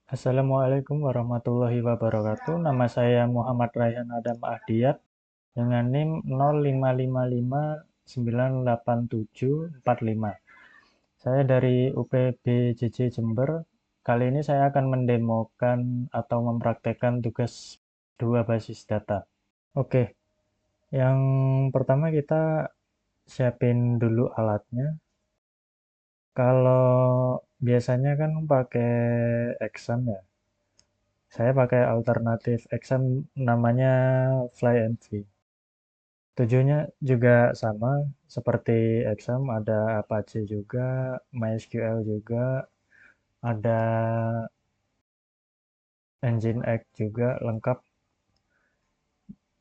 Assalamualaikum warahmatullahi wabarakatuh. Nama saya Muhammad Raihan Adam Ahdiat dengan NIM 055598745. Saya dari UPBJJ Jember. Kali ini saya akan mendemokan atau mempraktekkan tugas dua basis data. Oke, yang pertama kita siapin dulu alatnya. Kalau biasanya kan pakai exam ya. Saya pakai alternatif exam namanya FlyNV. Tujuannya juga sama seperti exam, ada Apache juga, MySQL juga, ada Nginx juga lengkap.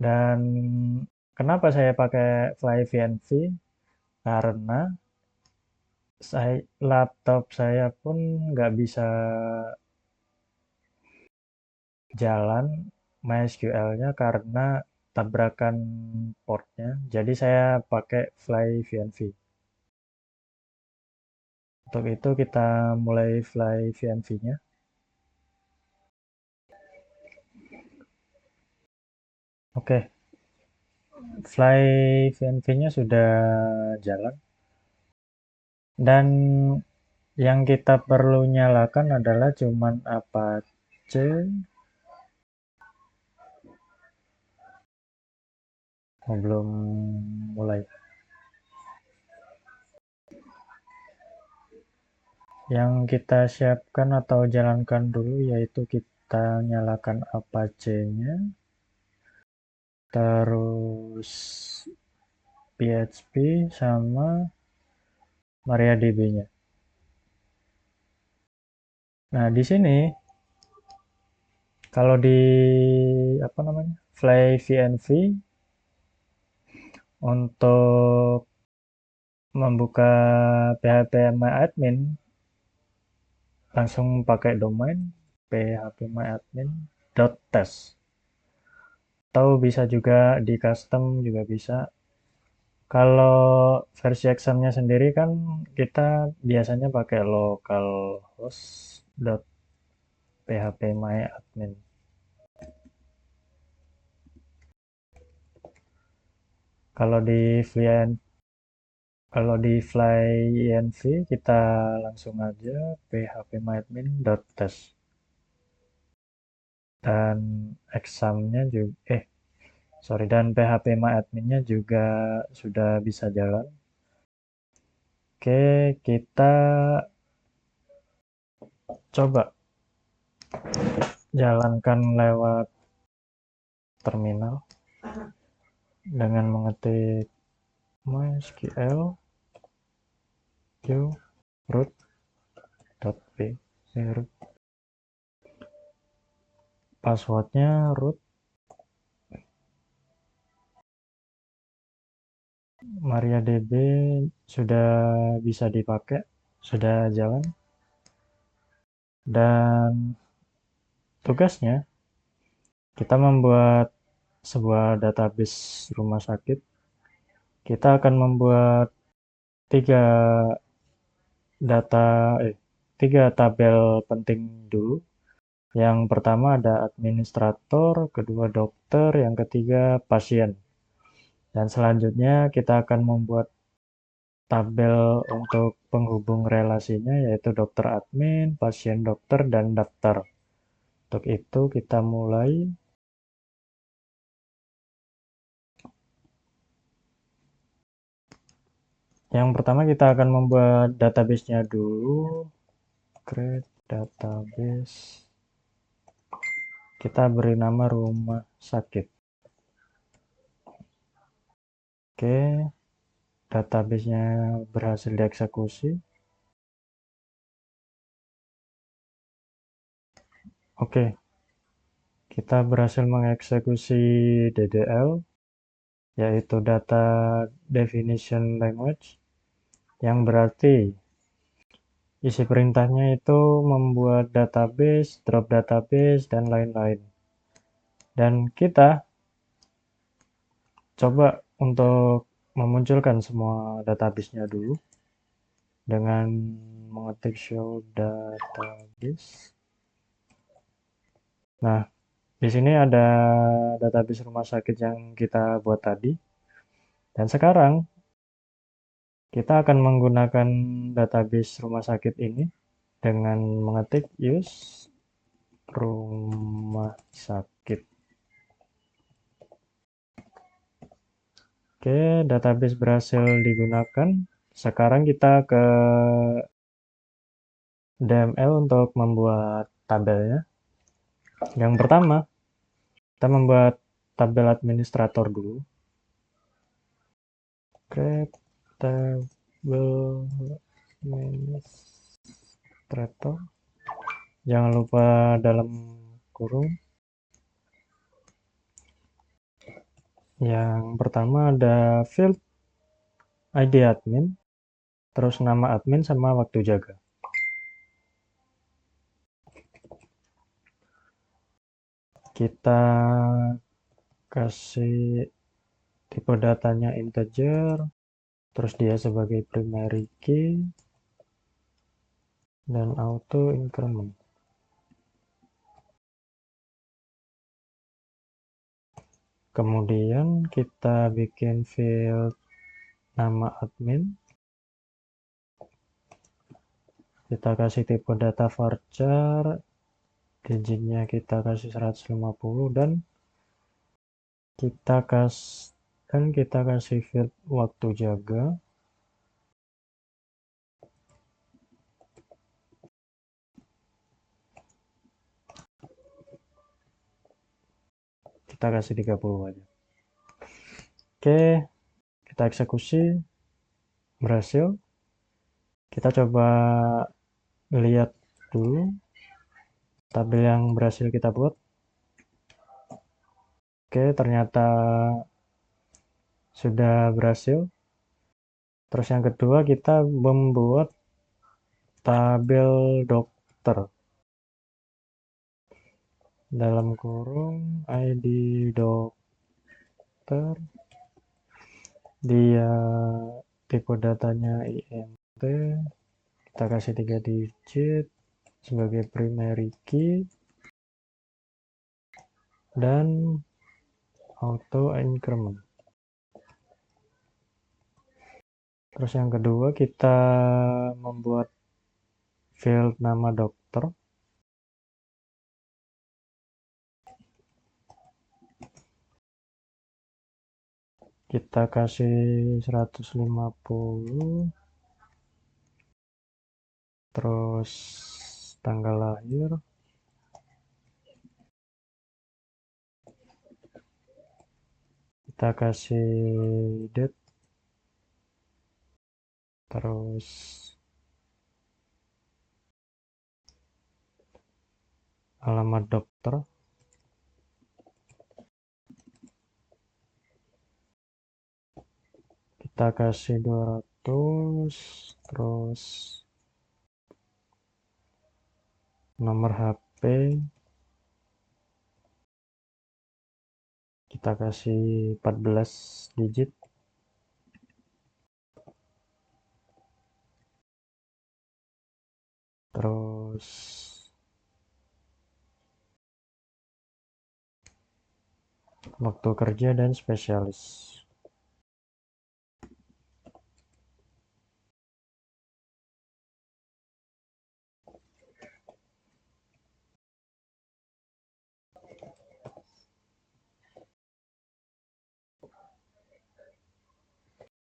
Dan kenapa saya pakai FlyVNV? Karena laptop saya pun nggak bisa jalan MySQL-nya karena tabrakan portnya. Jadi saya pakai FlyVNV. Untuk itu kita mulai FlyVNV-nya. Oke, FlyVNV-nya sudah jalan. Dan yang kita perlu nyalakan adalah cuman Apache. Belum mulai. Yang kita siapkan atau jalankan dulu yaitu kita nyalakan Apache-nya. Terus PHP sama MariaDB-nya. Nah, di sini kalau di apa namanya? FlyVNV untuk membuka phpMyAdmin langsung pakai domain phpMyAdmin.test atau bisa juga di custom juga bisa. Kalau versi examnya sendiri kan kita biasanya pakai localhost.phpMyAdmin. Kalau di VN Kalau di FlyENV kita langsung aja phpMyAdmin.test dan examnya juga dan phpMyAdmin-nya juga sudah bisa jalan. Oke, kita coba jalankan lewat terminal dengan mengetik MySQL root.p root. Passwordnya root. MariaDB sudah bisa dipakai, sudah jalan. Dan tugasnya kita membuat sebuah database rumah sakit. Kita akan membuat tiga data tiga tabel penting dulu. Yang pertama ada administrator, kedua dokter, yang ketiga pasien. Dan selanjutnya kita akan membuat tabel untuk penghubung relasinya yaitu dokter admin, pasien dokter, dan daftar. Untuk itu kita mulai. Yang pertama kita akan membuat database-nya dulu. Create database. Kita beri nama rumah sakit. Oke, database-nya berhasil dieksekusi. Oke, kita berhasil mengeksekusi DDL, yaitu Data Definition Language, yang berarti isi perintahnya itu membuat database, drop database, dan lain-lain. Dan kita coba untuk memunculkan semua database-nya dulu dengan mengetik show database. Nah, di sini ada database rumah sakit yang kita buat tadi. Dan sekarang kita akan menggunakan database rumah sakit ini dengan mengetik use rumah sakit. Oke, database berhasil digunakan. Sekarang kita ke DML untuk membuat tabelnya. Yang pertama, kita membuat tabel administrator dulu. Oke, tabel administrator. Jangan lupa dalam kurung. Yang pertama ada field ID admin, terus nama admin sama waktu jaga. Kita kasih tipe datanya integer, terus dia sebagai primary key, dan auto increment. Kemudian kita bikin field nama admin. Kita kasih tipe data varchar, digitnya kita kasih 150 dan kita kasih field waktu jaga. Kita kasih 30 aja. Oke, kita eksekusi, berhasil. Kita coba lihat dulu tabel yang berhasil kita buat. Oke, ternyata sudah berhasil. Terus yang kedua kita membuat tabel dokter. Dalam kurung ID dokter. Dia tipe datanya INT. Kita kasih 3 digit sebagai primary key. Dan auto increment. Terus yang kedua kita membuat field nama dokter. Kita kasih 150. Terus tanggal lahir. Kita kasih date. Terus alamat dokter. Kita kasih 200. Terus nomor HP. Kita kasih 14 digit. Terus waktu kerja dan spesialis.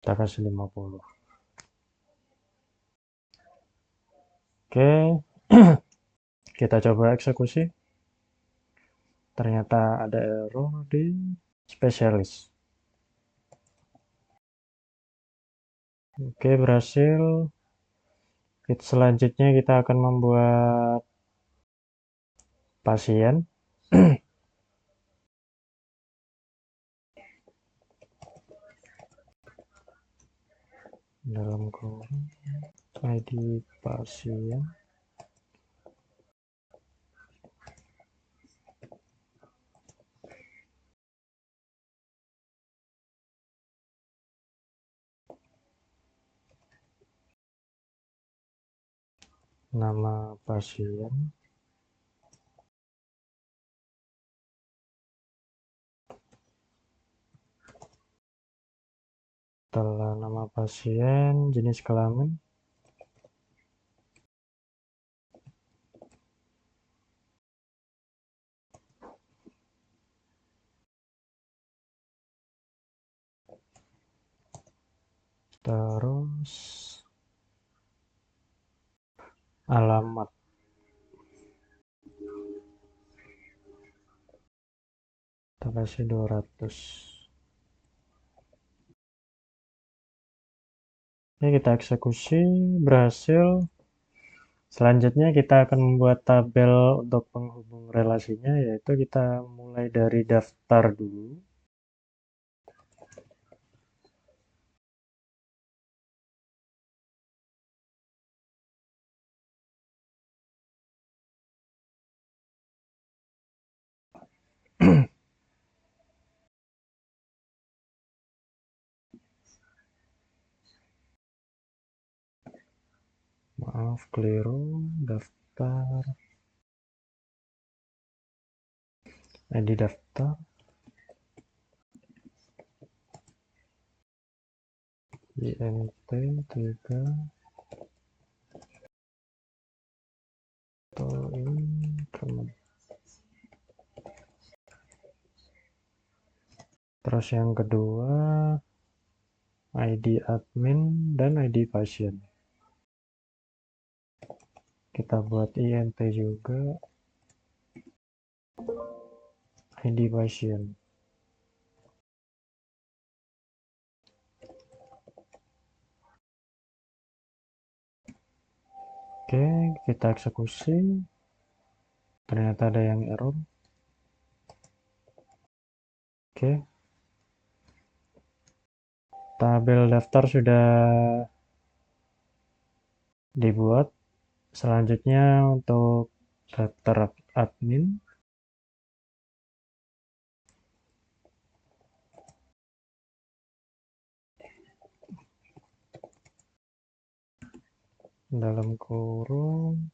Kita kasih 50. Oke, kita coba eksekusi. Ternyata ada error di spesialis. Oke, berhasil. Selanjutnya kita akan membuat pasien. Dalam kurung ID pasien. Nama pasien. Setelah nama pasien, jenis kelamin, terus alamat. Kita kasih 200. Ini kita eksekusi, berhasil. Selanjutnya kita akan membuat tabel untuk penghubung relasinya, yaitu kita mulai dari daftar dulu. Maaf, keliru. Daftar. ID daftar. INT 3. Atau increment. Terus yang kedua, ID admin dan ID pasien. Kita buat INT juga. ID pasien. Oke, kita eksekusi. Ternyata ada yang error. Oke. Tabel daftar sudah dibuat. Selanjutnya untuk daftar admin. Dalam kurung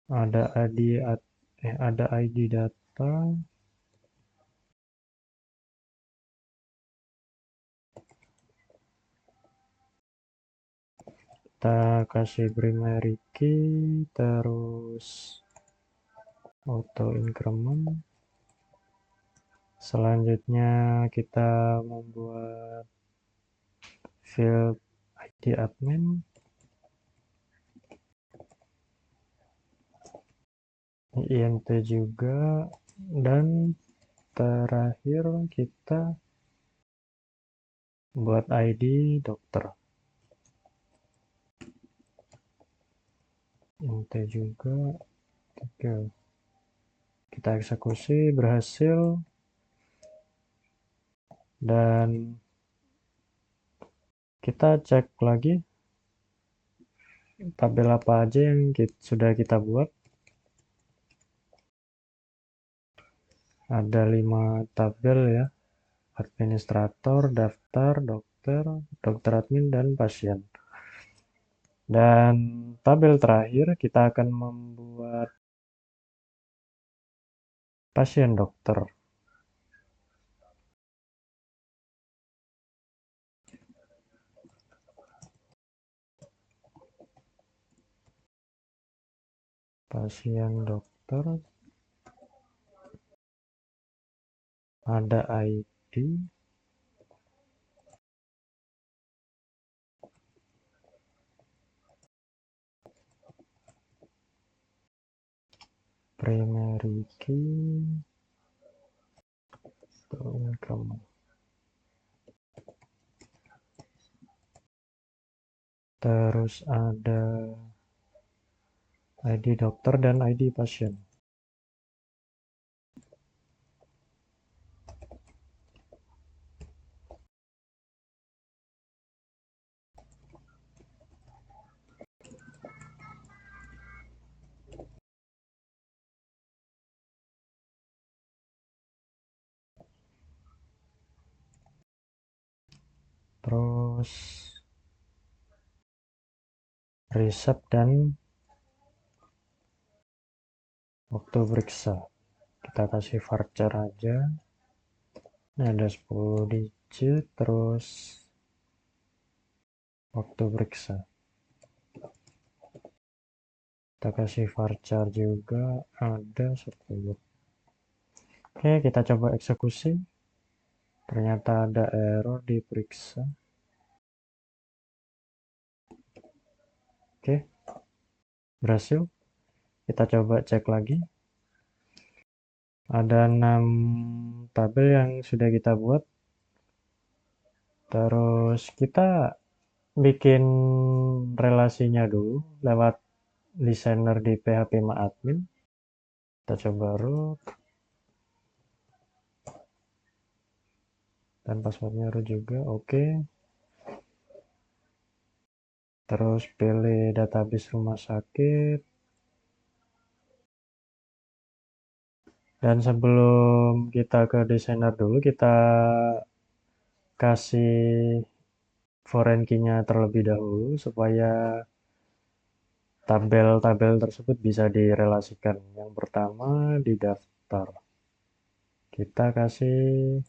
ada ID data. Kita kasih primary key, terus auto increment. Selanjutnya kita membuat field ID admin. INT juga. Dan terakhir kita buat ID dokter. INT juga. Oke. Kita eksekusi, berhasil. Dan kita cek lagi tabel apa aja yang sudah kita buat. Ada 5 tabel ya. Administrator, daftar, dokter, dokter admin, dan pasien. Dan tabel terakhir kita akan membuat pasien dokter. Pasien dokter. Ada ID. Primary key. Income. Terus ada ID dokter dan ID pasien. Terus resep dan waktu periksa. Kita kasih varchar aja. Ini ada 10 digit, terus waktu periksa. Kita kasih varchar juga, ada 10. Oke, kita coba eksekusi. Ternyata ada error di periksa. Oke, berhasil. Kita coba cek lagi. Ada 6 tabel yang sudah kita buat. Terus kita bikin relasinya dulu lewat desainer di PHP admin. Kita coba root. Dan passwordnya root juga, oke. Terus pilih database rumah sakit. Dan sebelum kita ke desainer dulu, kita kasih foreign key-nya terlebih dahulu supaya tabel-tabel tersebut bisa direlasikan. Yang pertama di daftar. Kita kasih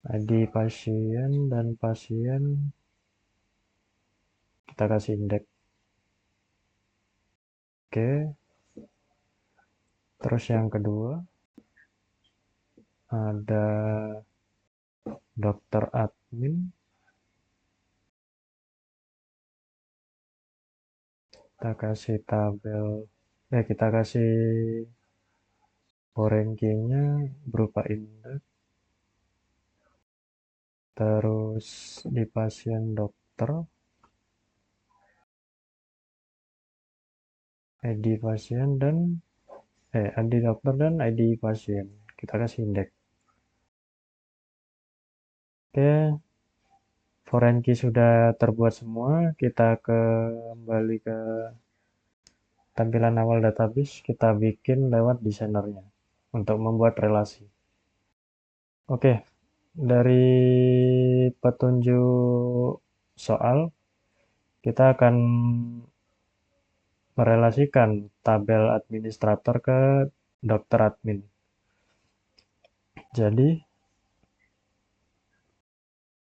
ID pasien dan pasien. Kita kasih indeks. Oke. Terus yang kedua ada dokter admin. Kita kasih tabel. Kita kasih foreign key-nya berupa indeks. Terus di pasien dokter, ID pasien dan ID dokter dan ID pasien. Kita kasih indeks. Oke, foreign key sudah terbuat semua. Kita kembali ke tampilan awal database. Kita bikin lewat desainernya untuk membuat relasi. Oke, dari petunjuk soal, kita akan merelasikan tabel administrator ke dokter admin. Jadi,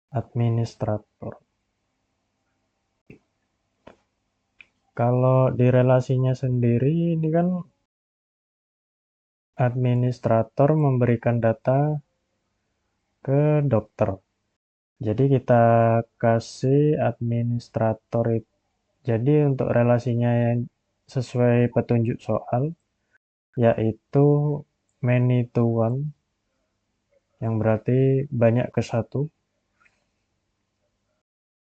administrator. Kalau di relasinya sendiri, ini kan administrator memberikan data ke dokter. Jadi kita kasih administrator itu. Jadi untuk relasinya yang sesuai petunjuk soal, yaitu many to one, yang berarti banyak ke satu.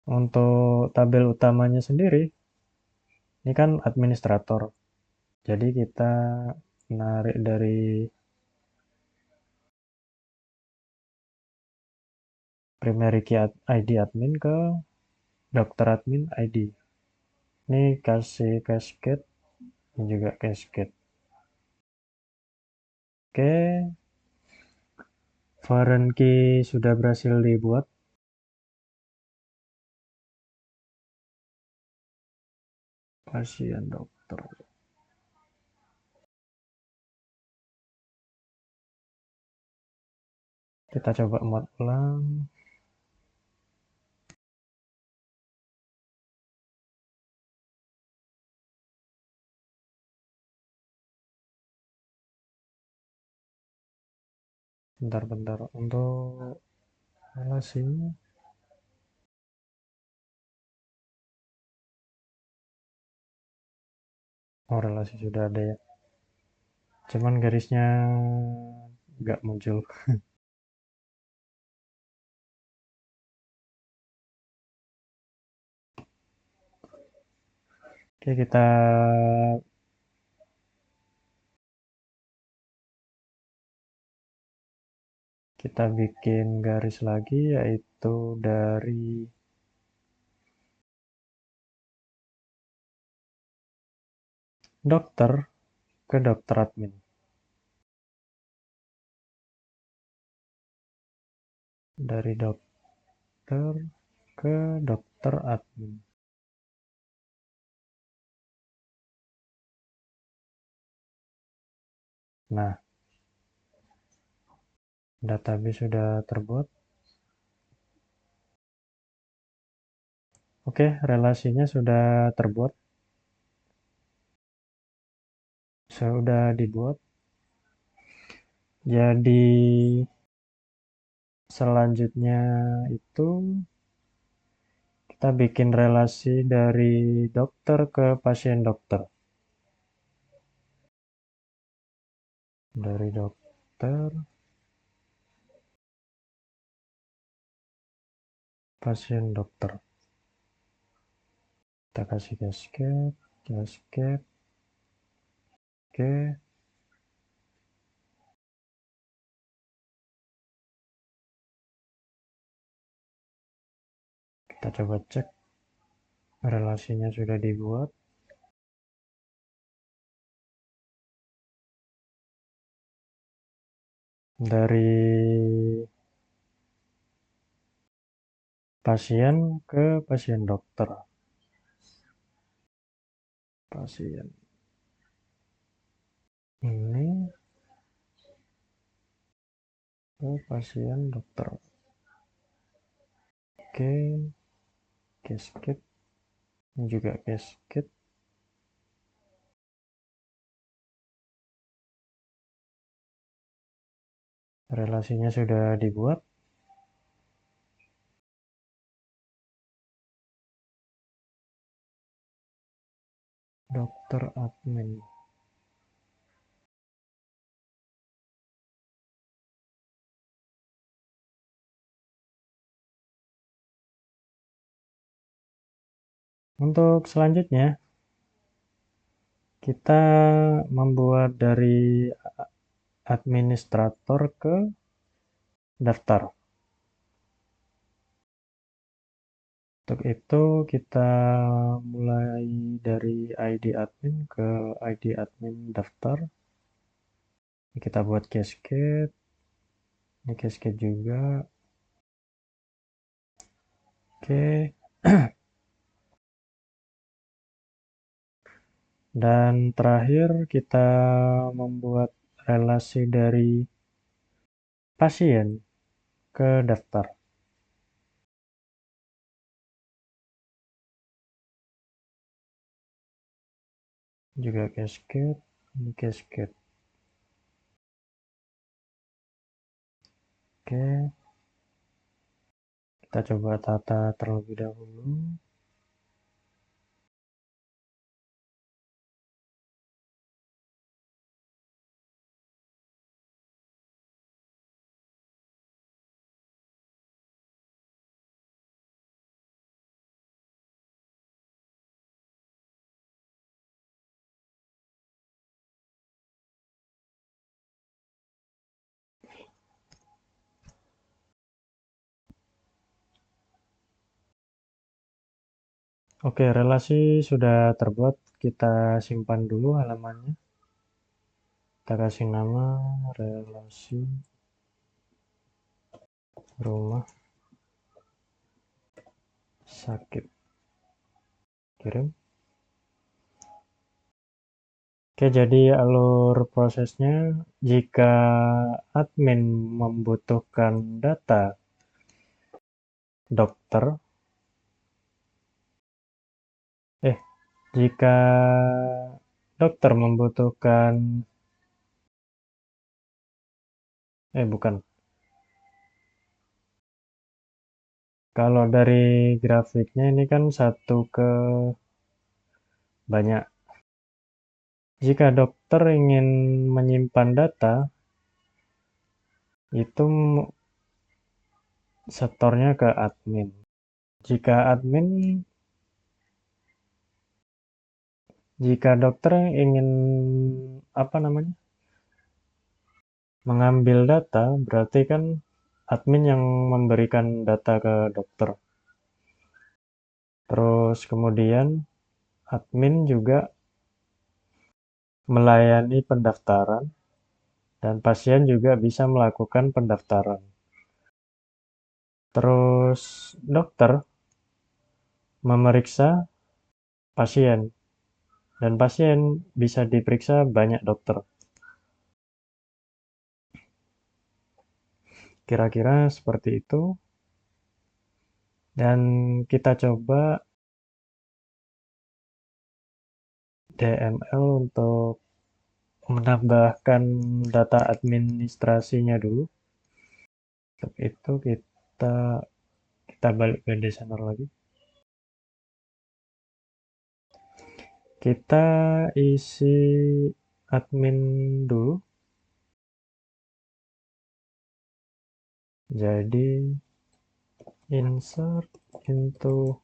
Untuk tabel utamanya sendiri, ini kan administrator. Jadi kita narik dari primary key ID admin ke dokter admin ID. Ini kasih cascade, ini juga cascade. Oke, foreign key sudah berhasil dibuat. Pasien dokter. Kita coba mod ulang. Bentar-bentar untuk relasinya. Oh, relasi sudah ada ya. Cuman garisnya nggak muncul. Oke, kita bikin garis lagi, yaitu dari dokter ke dokter admin. Dari dokter ke dokter admin. Nah, Database sudah terbuat. Oke, relasinya sudah terbuat. Sudah dibuat. Jadi selanjutnya itu kita bikin relasi dari dokter ke pasien dokter. Dari dokter, pasien dokter. Kita kasih cascade, cascade, oke. Kita coba cek relasinya sudah dibuat. Dari pasien ke pasien dokter. Pasien ini ke pasien dokter. Oke, cascade. Ini juga cascade. Relasinya sudah dibuat. Dokter admin. Untuk selanjutnya, kita membuat dari administrator ke daftar. Untuk itu kita mulai dari ID admin ke ID admin daftar. Kita buat cascade. Ini cascade juga. Oke. Dan terakhir kita membuat relasi dari pasien ke daftar. Juga cascade, ini cascade. Oke. Kita coba tata terlebih dahulu. Oke, relasi sudah terbuat. Kita simpan dulu halamannya. Kita kasih nama relasi rumah sakit. Kirim. Oke, jadi alur prosesnya, jika admin membutuhkan data dokter, jika dokter membutuhkan, bukan. Kalau dari grafiknya ini kan satu ke banyak. Jika dokter ingin menyimpan data, itu setornya ke admin. Jika admin, jika dokter ingin mengambil data, berarti kan admin yang memberikan data ke dokter. Terus kemudian admin juga melayani pendaftaran dan pasien juga bisa melakukan pendaftaran. Terus dokter memeriksa pasien dan pasien bisa diperiksa banyak dokter. Kira-kira seperti itu. Dan kita coba DML untuk menambahkan data administrasinya dulu. Untuk itu kita balik ke desainer lagi. Kita isi admin dulu. Jadi insert into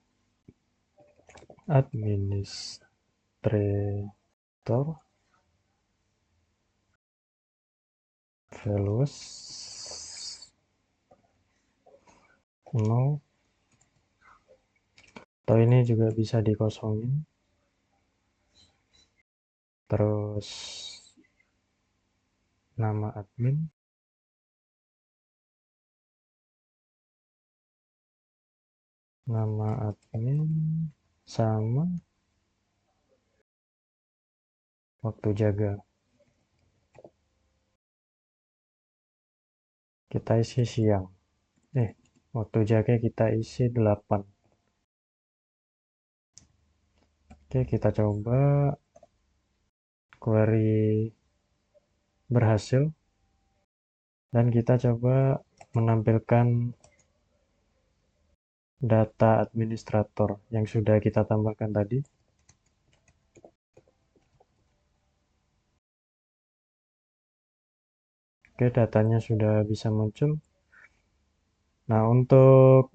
administrator values no, atau ini juga bisa dikosongin. Terus nama admin, sama waktu jaga. Kita isi siang. Waktu jaga kita isi 8. Oke, kita coba query berhasil. Dan kita coba menampilkan data administrator yang sudah kita tambahkan tadi. Oke, datanya sudah bisa muncul. Nah, untuk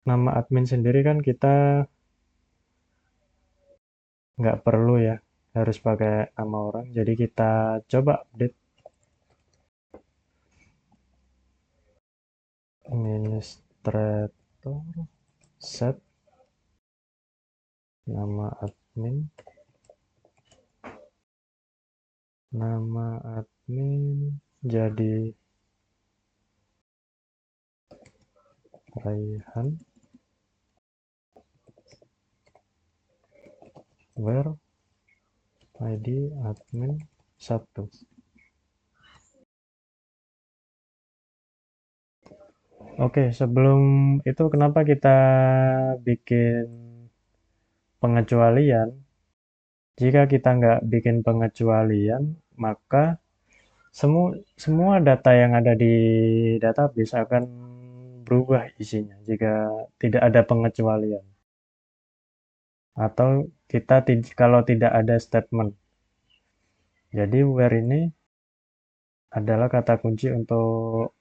nama admin sendiri kan kita nggak perlu ya, harus pakai nama orang. Jadi kita coba update administrator set nama admin jadi Raihan, where ID admin 1. Oke, sebelum itu kenapa kita bikin pengecualian? Jika kita nggak bikin pengecualian, maka semua data yang ada di database akan berubah isinya jika tidak ada pengecualian. Atau kalau tidak ada statement. Jadi where ini adalah kata kunci untuk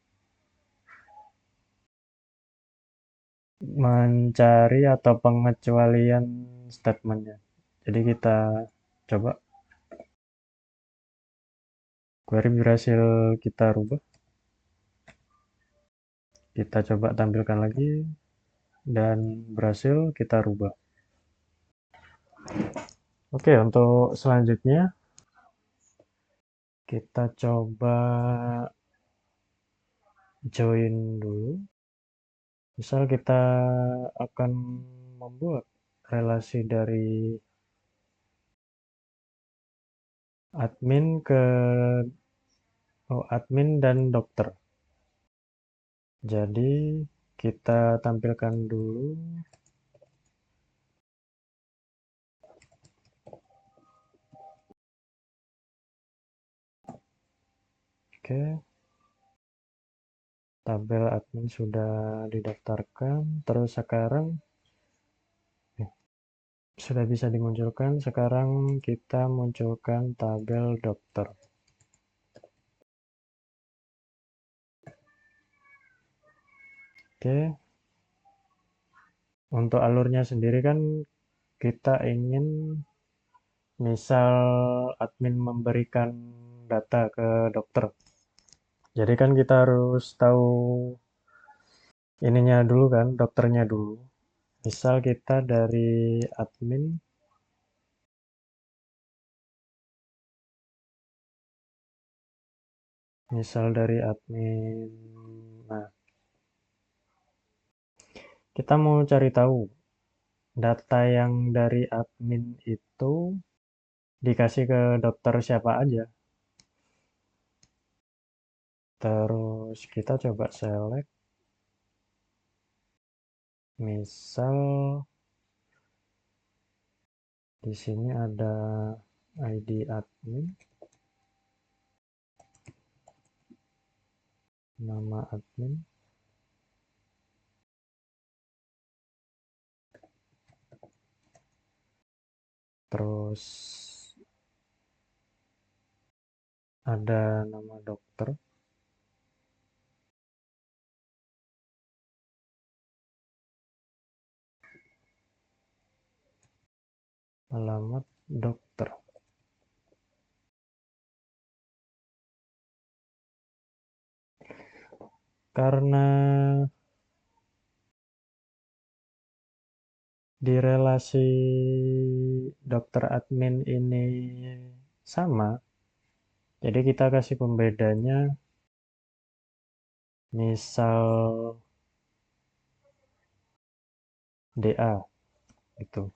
mencari atau pengecualian statementnya. Jadi kita coba query berhasil kita rubah. Kita coba tampilkan lagi dan berhasil kita rubah. Oke, untuk selanjutnya kita coba join dulu. Misal kita akan membuat relasi dari admin dan dokter. Jadi kita tampilkan dulu. Oke. Tabel admin sudah didaftarkan. Terus sekarang sudah bisa dimunculkan. Sekarang kita munculkan tabel dokter. Oke. Untuk alurnya sendiri kan kita ingin misal admin memberikan data ke dokter. Jadi kan kita harus tahu ininya dulu kan, dokternya dulu. Misal kita dari admin, nah kita mau cari tahu data yang dari admin itu dikasih ke dokter siapa aja. Terus kita coba select, misal di sini ada ID admin, nama admin, terus ada nama dokter, alamat dokter. Karena di relasi dokter admin ini sama, jadi kita kasih pembedanya, misal DA gitu,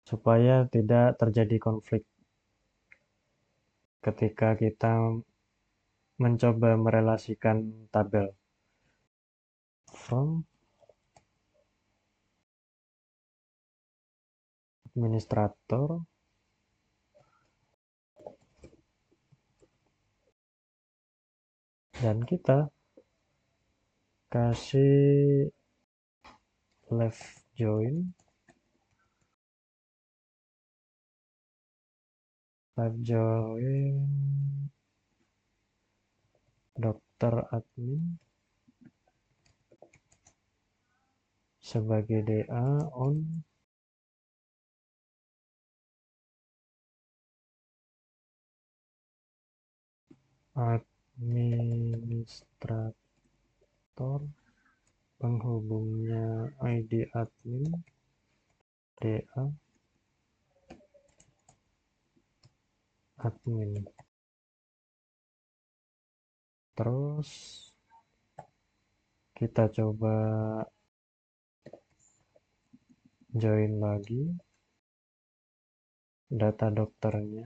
supaya tidak terjadi konflik ketika kita mencoba merelasikan tabel. From administrator, dan kita kasih left join dokter admin sebagai DA on administrator, penghubungnya ID admin DA admin. Terus kita coba join lagi data dokternya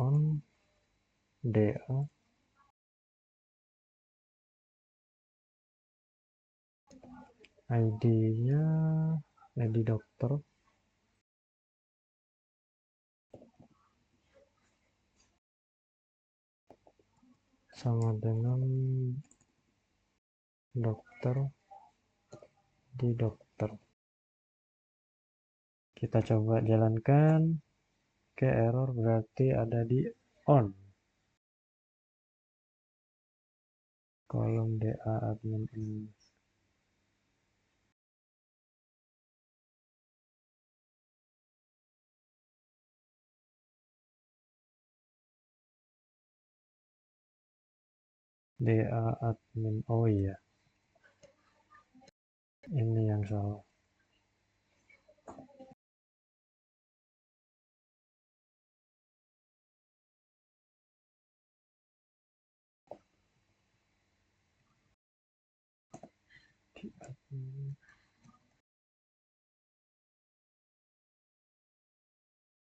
on DA ID-nya ID dokter sama dengan dokter di dokter. Kita coba jalankan, ke error berarti ada di on. Kolom DA admin ini. DA admin, oh iya, ini yang salah.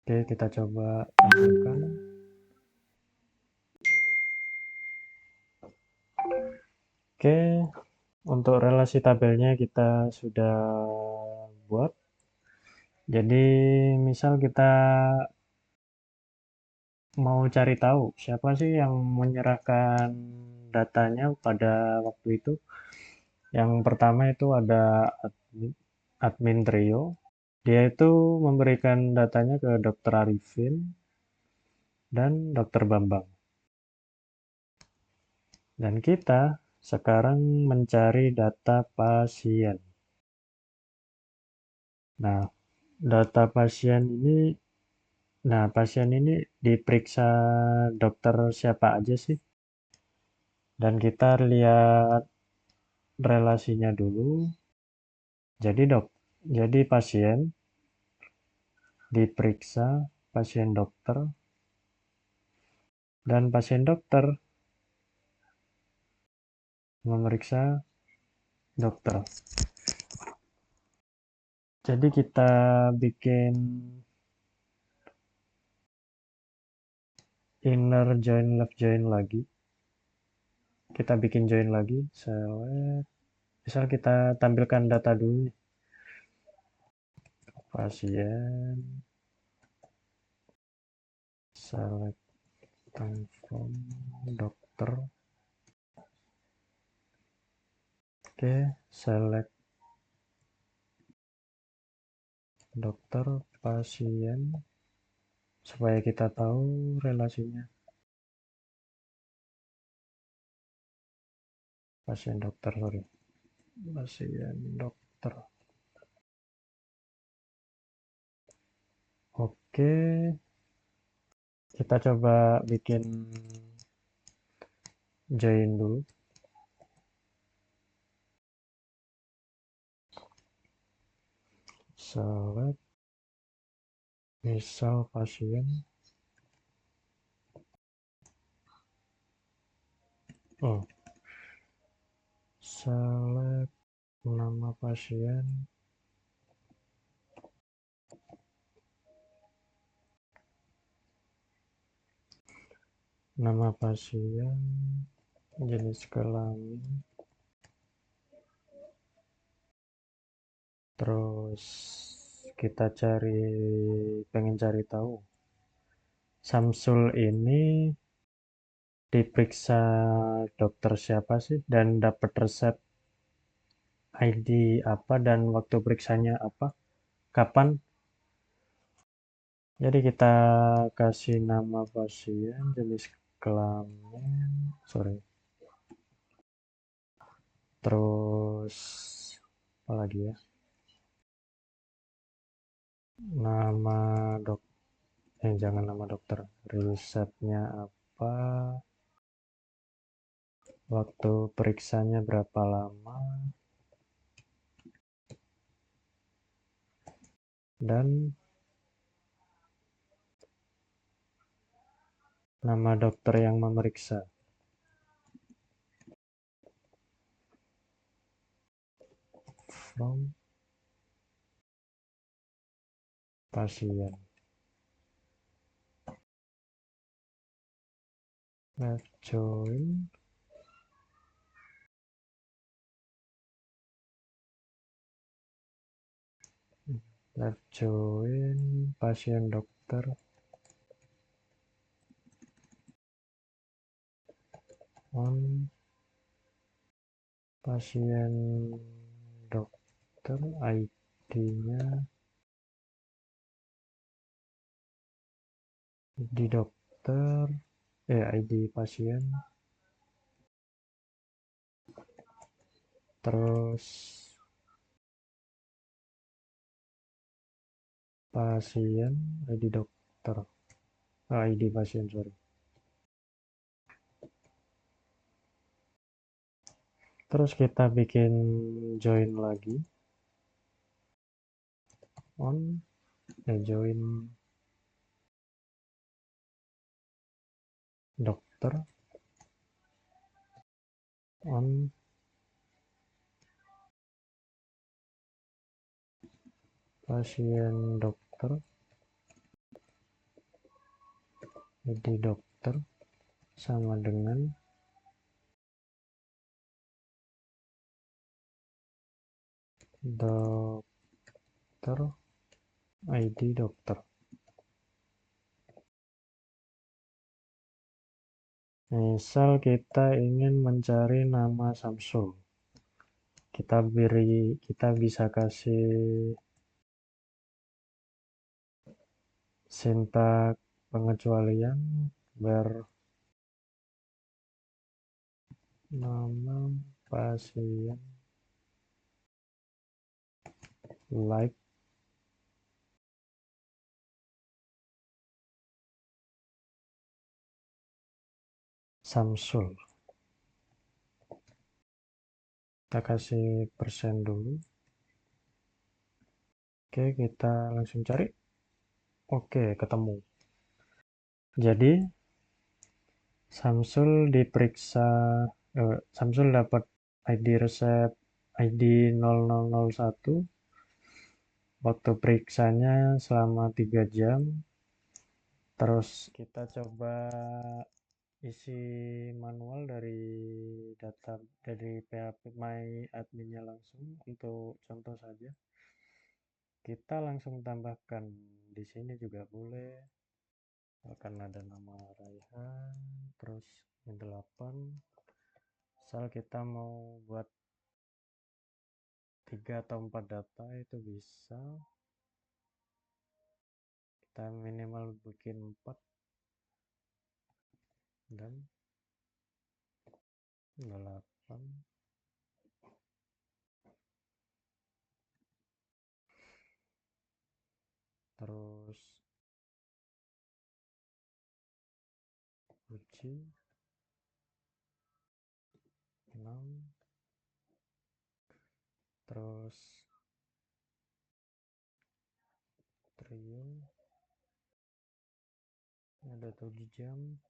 Oke, kita coba tambahkan. Oke, untuk relasi tabelnya kita sudah buat. Jadi misal kita mau cari tahu siapa sih yang menyerahkan datanya pada waktu itu. Yang pertama itu ada admin trio. Dia itu memberikan datanya ke Dr. Arifin dan Dr. Bambang. Dan kita sekarang mencari data pasien. Nah, data pasien ini, pasien ini diperiksa dokter siapa aja sih? Dan kita lihat relasinya dulu. Jadi pasien diperiksa pasien dokter dan pasien dokter memeriksa dokter. Jadi kita bikin inner join left join lagi. Kita bikin join lagi, select. Misal kita tampilkan data dulu nih. Pasien, select time from dokter. Oke, select dokter, pasien, supaya kita tahu relasinya. Pasien dokter, sorry. Pasien dokter. Oke, kita coba bikin join dulu. Select, misal pasien. Oh, select nama pasien. Nama pasien, jenis kelamin, terus kita pengen cari tahu Samsul ini diperiksa dokter siapa sih dan dapat resep ID apa dan waktu periksanya apa, kapan. Jadi kita kasih nama pasien, jenis kelamin, sorry, terus apa lagi ya, nama jangan nama dokter, resepnya apa, waktu periksanya berapa lama, dan nama dokter yang memeriksa. From pasien. Left join. Left join pasien dokter. On pasien dokter, ID-nya ID dokter, ID pasien, terus pasien, ID dokter, ID pasien, sorry. Terus kita bikin join lagi. Join dokter, on pasien dokter, ID dokter sama dengan dokter, ID dokter. Misal kita ingin mencari nama Samsul, kita bisa kasih sintak pengecualian bernama pasien like Samsul. Kita kasih persen dulu. Oke, kita langsung cari. Oke, ketemu. Jadi Samsul diperiksa, Samsul dapat ID resep ID 0001, waktu periksanya selama 3 jam, Terus kita coba isi manual dari data dari PHP My adminnya langsung. Untuk contoh saja, kita langsung tambahkan di sini juga boleh, akan ada nama Raihan, terus 8. Misal kita mau buat 3 atau 4 data itu bisa, kita minimal bikin 4 dan 8. Terus uji 6. Terus trio ada 7 jam.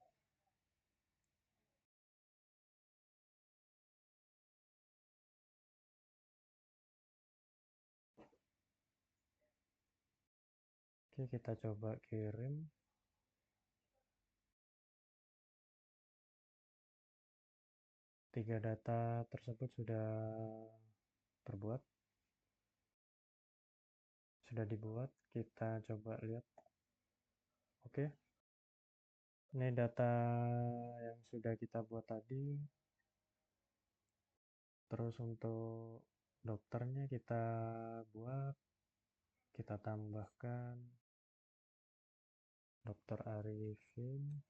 Oke, kita coba kirim. 3 data tersebut sudah terbuat, sudah dibuat. Kita coba lihat. Oke, ini data yang sudah kita buat tadi. Terus untuk dokternya kita buat, kita tambahkan Dokter Arifin,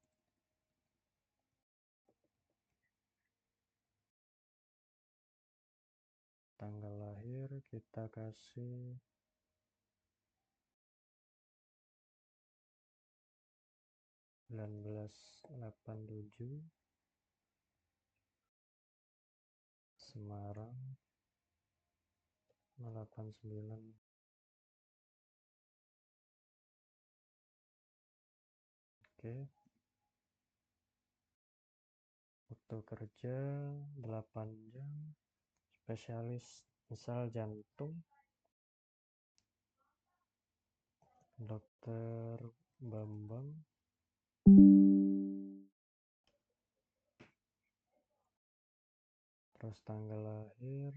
tanggal lahir kita kasih 1987, Semarang 89. Oke, waktu kerja 8 jam, spesialis misal jantung Dokter Bambang, terus tanggal lahir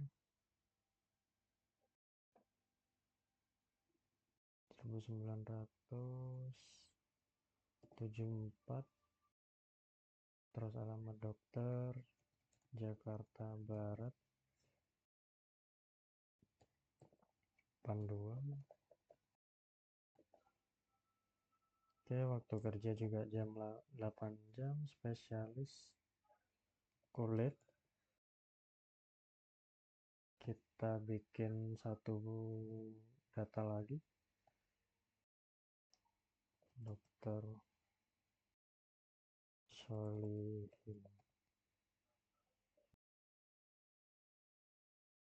1974, terus alamat dokter Jakarta Barat, Panduan. Oke, waktu kerja juga jam 8 jam, spesialis kulit. Kita bikin satu data lagi, Dokter Solihin.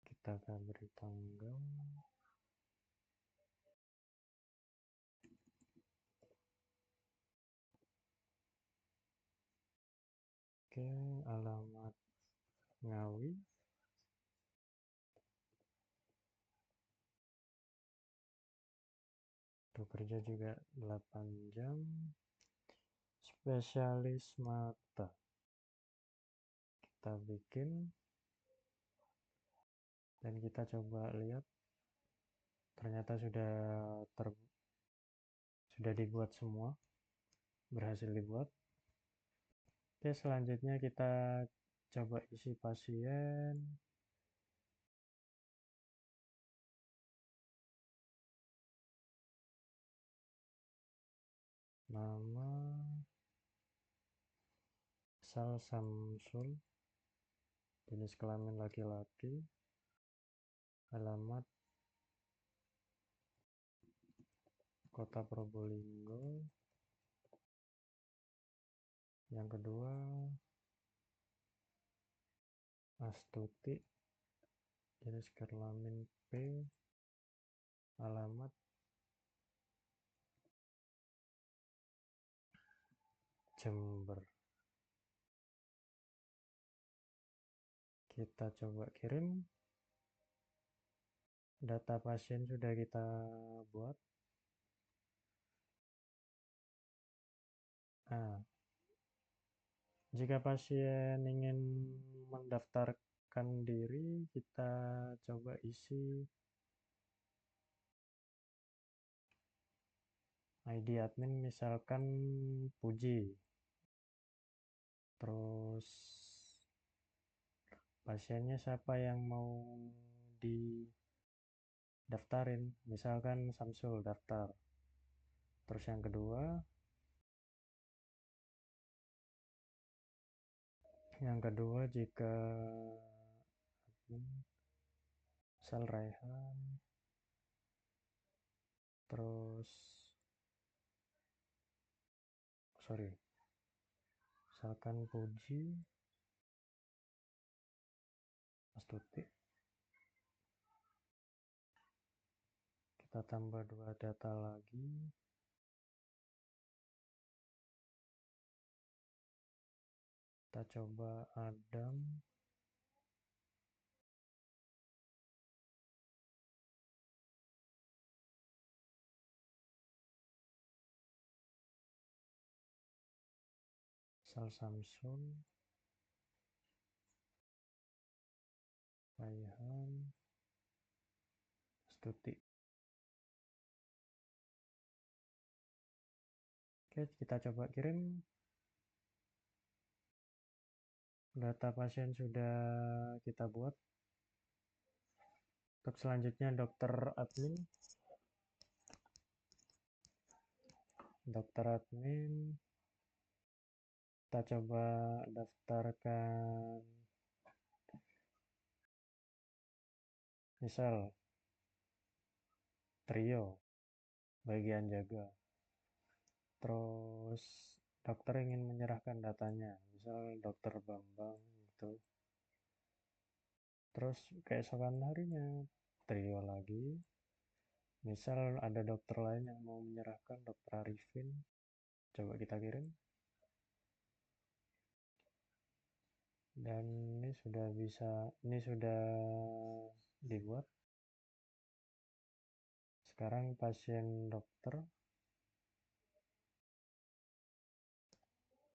Kita akan beri tanggal. Oke, alamat Ngawi. Waktu kerja juga 8 jam, spesialis mata. Kita bikin dan kita coba lihat, ternyata sudah dibuat semua, berhasil dibuat. Oke, selanjutnya kita coba isi pasien. Nama Sal Samsul, jenis kelamin laki-laki, alamat Kota Probolinggo. Yang kedua Astuti, jenis kelamin P, alamat Jember. Kita coba kirim. Data pasien sudah kita buat. Nah, jika pasien ingin mendaftarkan diri, kita coba isi ID admin, misalkan Puji. Terus pasiennya siapa yang mau didaftarin, misalkan Samsul daftar. Terus yang kedua jika misal Raihan, terus misalkan Puji, Astuti, kita tambah 2 data lagi, kita coba Adam, misal Samsul, Raihan, Astuti. Oke, kita coba kirim. Data pasien sudah kita buat. Untuk selanjutnya dokter admin. Kita coba daftarkan misal Trio bagian jaga. Terus dokter ingin menyerahkan datanya, misal dokter Bambang gitu. Terus keesokan harinya Trio lagi, misal ada dokter lain yang mau menyerahkan, dokter Arifin. Coba kita kirim. Dan ini sudah dibuat. Sekarang pasien dokter.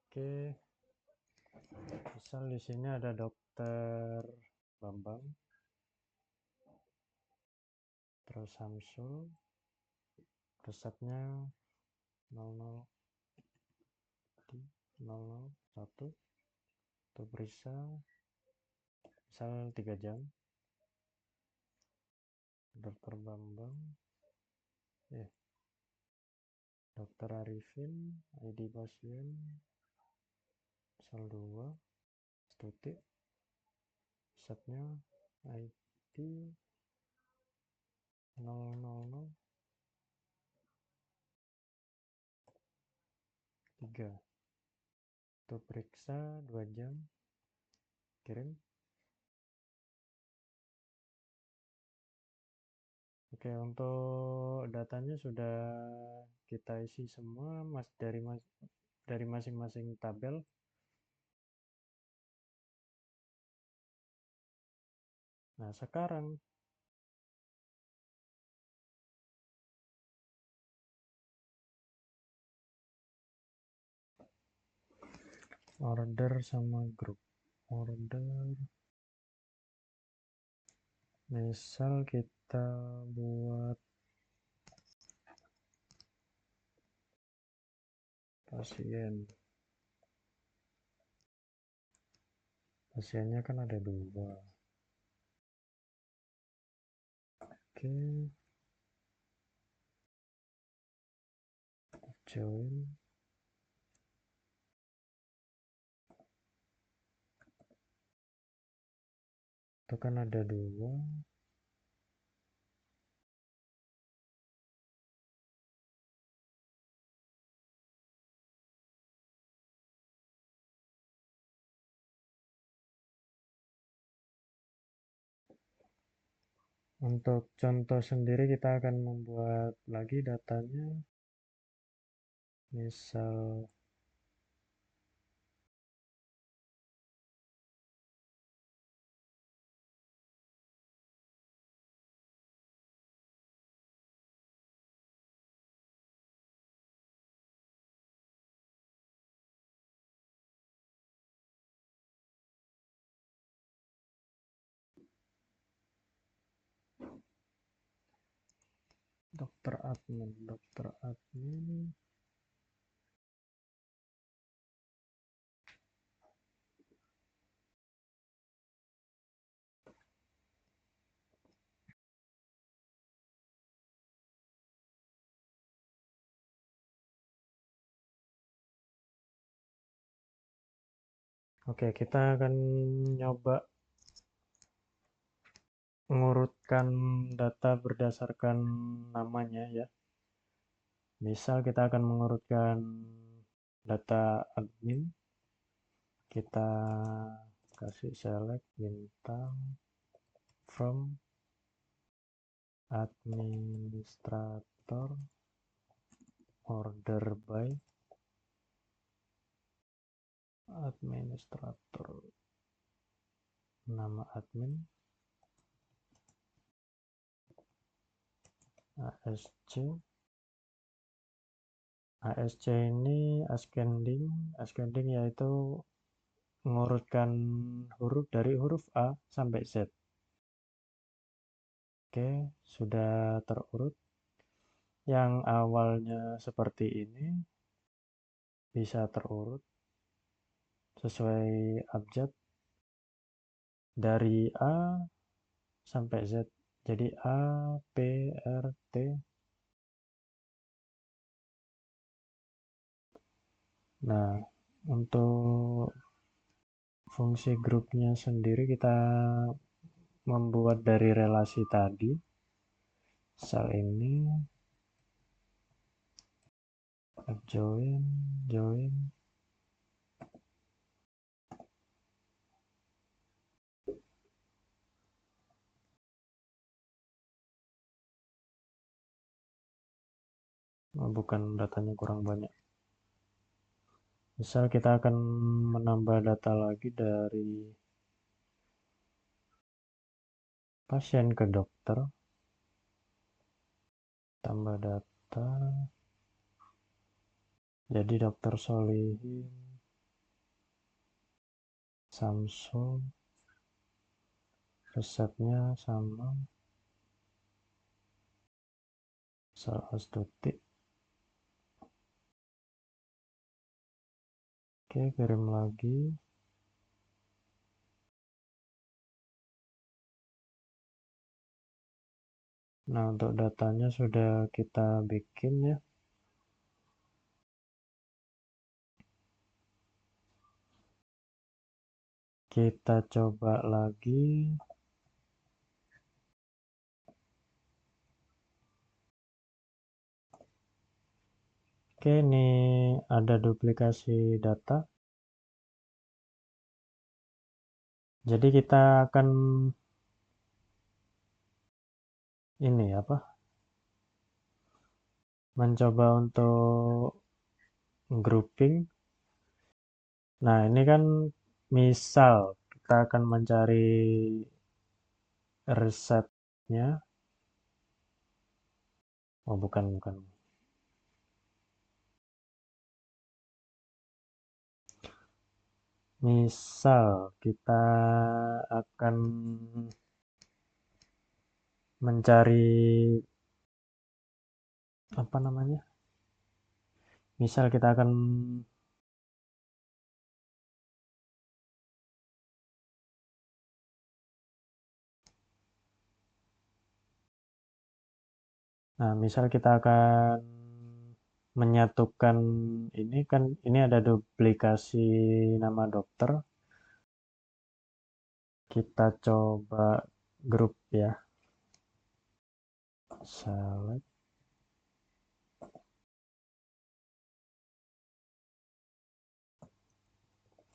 Oke, misal di sini ada dokter Bambang, terus Samsul, resepnya 001, untuk periksa misal 3 jam. Dokter Bambang, dokter Arifin, ID pasien misal 2, Stuti, resepnya ID 0003, untuk periksa 2 jam, kirim. Oke, untuk datanya sudah kita isi semua dari masing-masing tabel. Nah, sekarang order sama grup. Order, misal kita buat pasiennya kan ada 2. Oke, join. Itu kan ada 2. Untuk contoh sendiri kita akan membuat lagi datanya, misal dokter admin. Oke, kita akan nyoba mengurutkan data berdasarkan namanya ya. Misal kita akan mengurutkan data admin, kita kasih select bintang from administrator order by administrator, nama admin ASC. ASC ini ascending yaitu mengurutkan huruf dari huruf A sampai Z. Oke, sudah terurut. Yang awalnya seperti ini bisa terurut sesuai abjad dari A sampai Z. Jadi A, P, R, T. Nah, untuk fungsi grupnya sendiri kita membuat dari relasi tadi. Sel ini join bukan, datanya kurang banyak. Misal kita akan menambah data lagi dari pasien ke dokter, tambah data, jadi dokter Solihin Samsul, resepnya sama, sel astuti. Oke, kirim lagi. Nah, untuk datanya sudah kita bikin ya. Kita coba lagi. Oke, ini ada duplikasi data. Jadi kita akan ini apa? Mencoba untuk grouping. Nah, ini kan misal kita akan mencari resepnya. Oh, bukan. Misal kita akan mencari apa namanya? Misal kita akan misal kita akan menyatukan ini kan, ini ada duplikasi nama dokter. Kita coba grup ya. Select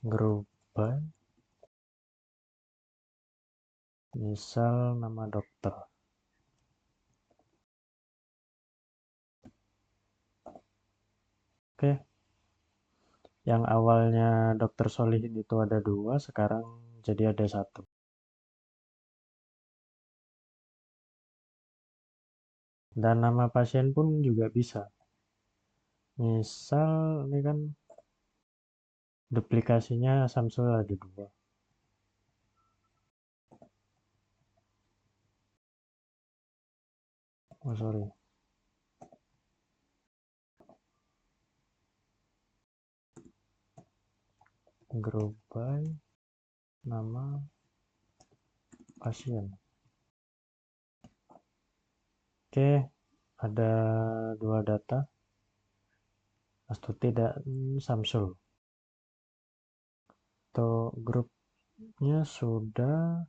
group by misal nama dokter. Oke. Yang awalnya dokter Solihin itu ada 2, sekarang jadi ada 1. Dan nama pasien pun juga bisa. Misal ini kan duplikasinya Samsul ada 2. Oh sorry. group by nama pasien. Oke, ada dua data, Astuti dan Samsul. Untuk grupnya sudah.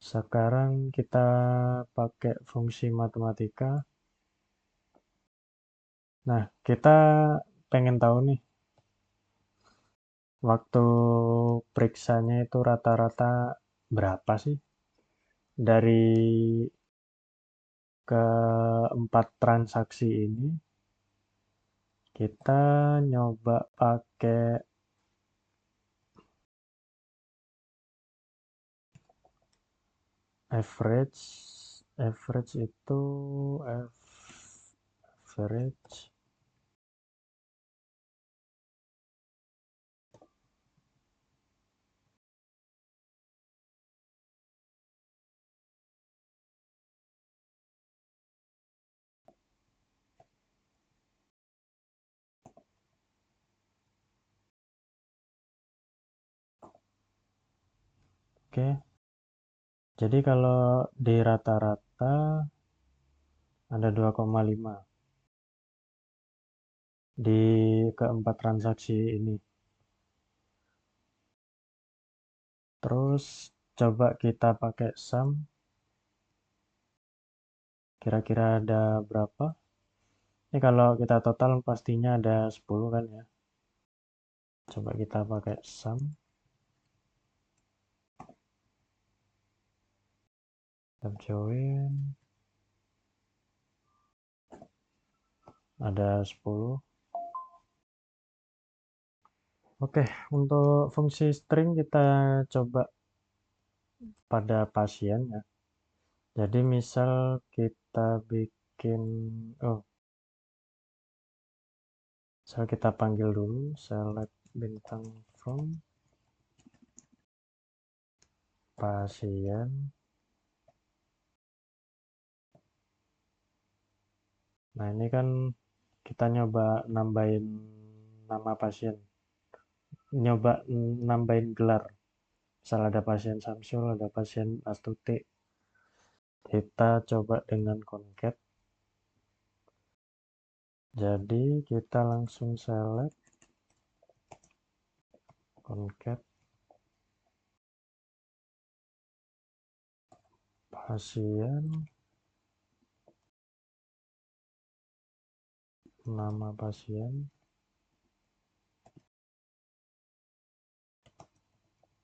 Sekarang kita pakai fungsi matematika. Nah, kita pengen tahu nih, waktu periksanya itu rata-rata berapa sih? Dari keempat transaksi ini, kita nyoba pakai average. Average itu average Oke. Jadi kalau di rata-rata ada 2,5 di keempat transaksi ini. Terus coba kita pakai sum. Kira-kira ada berapa? Ini kalau kita total pastinya ada 10 kan ya. Coba kita pakai sum. Tab join. Ada 10. Oke, untuk fungsi string kita coba pada pasien ya. Jadi misal kita bikin, misal kita panggil dulu select bintang from pasien. Nah ini kan kita nyoba nambahin nama pasien, nyoba nambahin gelar. Misal ada pasien Samsul, ada pasien Astuti. Kita coba dengan concat. Jadi kita langsung select concat pasien, nama pasien,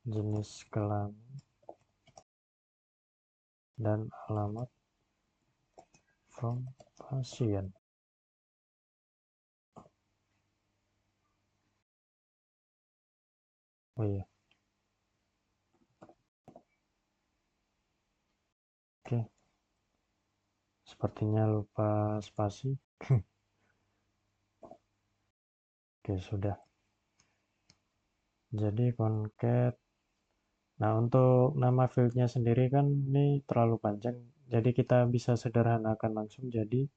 jenis kelamin, dan alamat from pasien. Oh iya. Oke. Sepertinya lupa spasi. Oke, sudah. Jadi concat. Nah, untuk nama fieldnya sendiri kan ini terlalu panjang. Jadi kita bisa sederhanakan langsung jadi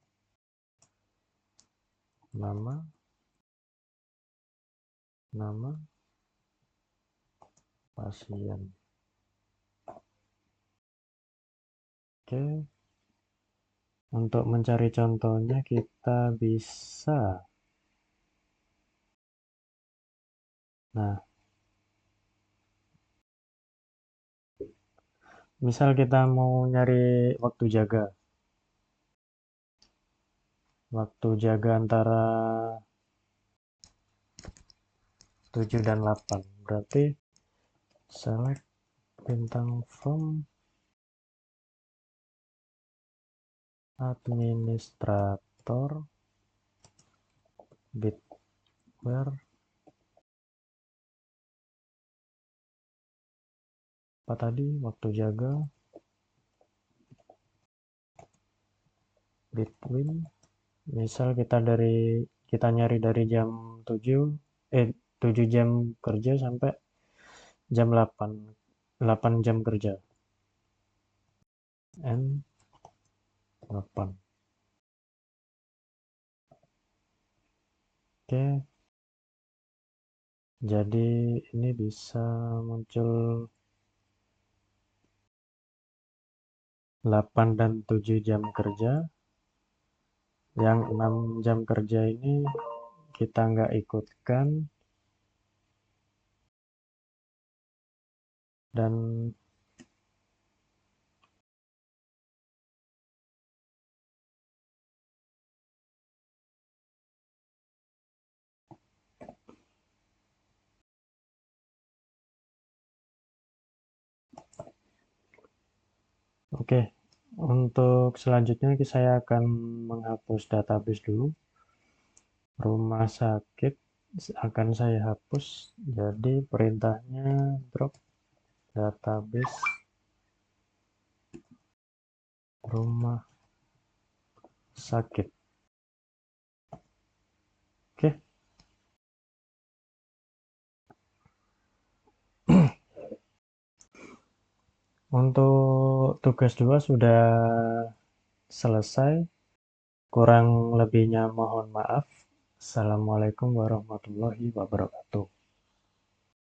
nama pasien. Oke. Untuk mencari contohnya kita bisa. Nah, misal kita mau nyari waktu jaga. Waktu jaga antara 7 dan 8. Berarti select bintang from administrator bit where apa tadi waktu jaga between, misal kita nyari dari jam 7 jam kerja sampai jam 8 jam kerja and 8. Oke, jadi ini bisa muncul 8 dan 7 jam kerja. Yang 6 jam kerja ini kita nggak ikutkan, dan oke, untuk selanjutnya saya akan menghapus database dulu. Rumah sakit akan saya hapus, jadi perintahnya drop database rumah sakit. Oke, untuk tugas 2 sudah selesai. Kurang lebihnya mohon maaf. Assalamualaikum warahmatullahi wabarakatuh.